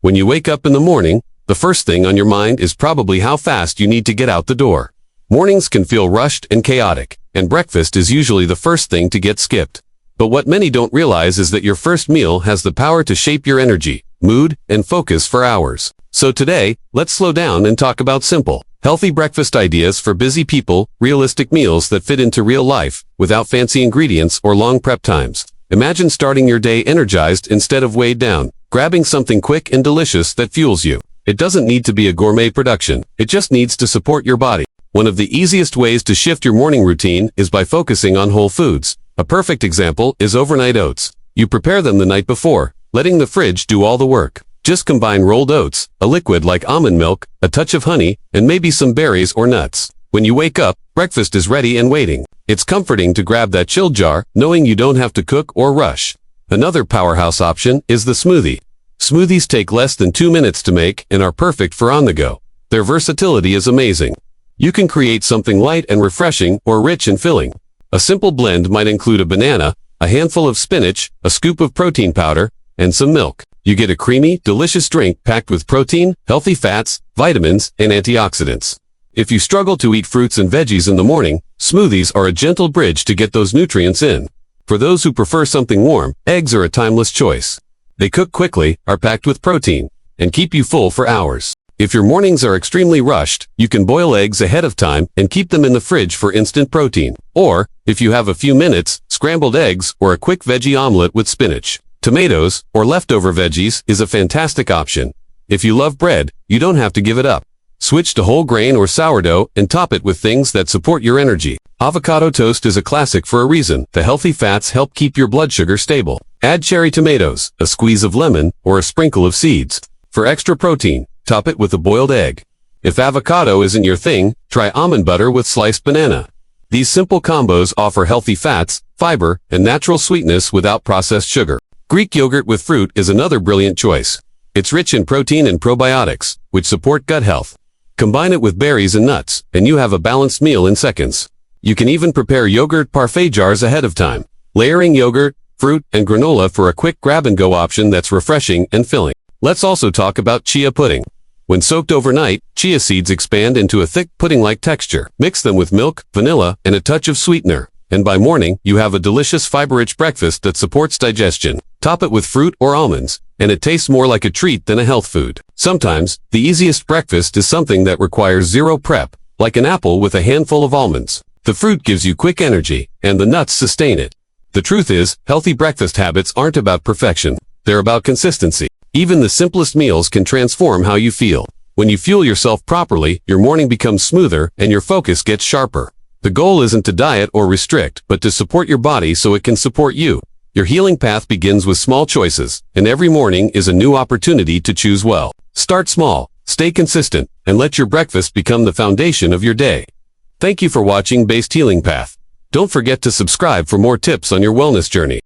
When you wake up in the morning, the first thing on your mind is probably how fast you need to get out the door. Mornings can feel rushed and chaotic, and breakfast is usually the first thing to get skipped. But what many don't realize is that your first meal has the power to shape your energy, mood, and focus for hours. So today, let's slow down and talk about simple, healthy breakfast ideas for busy people, realistic meals that fit into real life, without fancy ingredients or long prep times. Imagine starting your day energized instead of weighed down, grabbing something quick and delicious that fuels you. It doesn't need to be a gourmet production, it just needs to support your body. One of the easiest ways to shift your morning routine is by focusing on whole foods. A perfect example is overnight oats. You prepare them the night before, letting the fridge do all the work. Just combine rolled oats, a liquid like almond milk, a touch of honey, and maybe some berries or nuts. When you wake up, breakfast is ready and waiting. It's comforting to grab that chilled jar, knowing you don't have to cook or rush. Another powerhouse option is the smoothie. Smoothies take less than 2 minutes to make and are perfect for on the go. Their versatility is amazing. You can create something light and refreshing or rich and filling. A simple blend might include a banana, a handful of spinach, a scoop of protein powder, and some milk. You get a creamy, delicious drink packed with protein, healthy fats, vitamins, and antioxidants. If you struggle to eat fruits and veggies in the morning, smoothies are a gentle bridge to get those nutrients in. For those who prefer something warm, eggs are a timeless choice. They cook quickly, are packed with protein, and keep you full for hours. If your mornings are extremely rushed, you can boil eggs ahead of time and keep them in the fridge for instant protein. Or, if you have a few minutes, scrambled eggs or a quick veggie omelet with spinach, tomatoes, or leftover veggies is a fantastic option. If you love bread, you don't have to give it up. Switch to whole grain or sourdough and top it with things that support your energy. Avocado toast is a classic for a reason. The healthy fats help keep your blood sugar stable. Add cherry tomatoes, a squeeze of lemon, or a sprinkle of seeds. For extra protein, top it with a boiled egg. If avocado isn't your thing, try almond butter with sliced banana. These simple combos offer healthy fats, fiber, and natural sweetness without processed sugar. Greek yogurt with fruit is another brilliant choice. It's rich in protein and probiotics, which support gut health. Combine it with berries and nuts, and you have a balanced meal in seconds. You can even prepare yogurt parfait jars ahead of time, layering yogurt, fruit, and granola for a quick grab-and-go option that's refreshing and filling. Let's also talk about chia pudding. When soaked overnight, chia seeds expand into a thick pudding-like texture. Mix them with milk, vanilla, and a touch of sweetener. And by morning, you have a delicious fiber-rich breakfast that supports digestion. Top it with fruit or almonds, and it tastes more like a treat than a health food. Sometimes, the easiest breakfast is something that requires zero prep, like an apple with a handful of almonds. The fruit gives you quick energy, and the nuts sustain it. The truth is, healthy breakfast habits aren't about perfection. They're about consistency. Even the simplest meals can transform how you feel. When you fuel yourself properly, your morning becomes smoother and your focus gets sharper. The goal isn't to diet or restrict, but to support your body so it can support you. Your healing path begins with small choices, and every morning is a new opportunity to choose well. Start small, stay consistent, and let your breakfast become the foundation of your day. Thank you for watching Based Healing Path. Don't forget to subscribe for more tips on your wellness journey.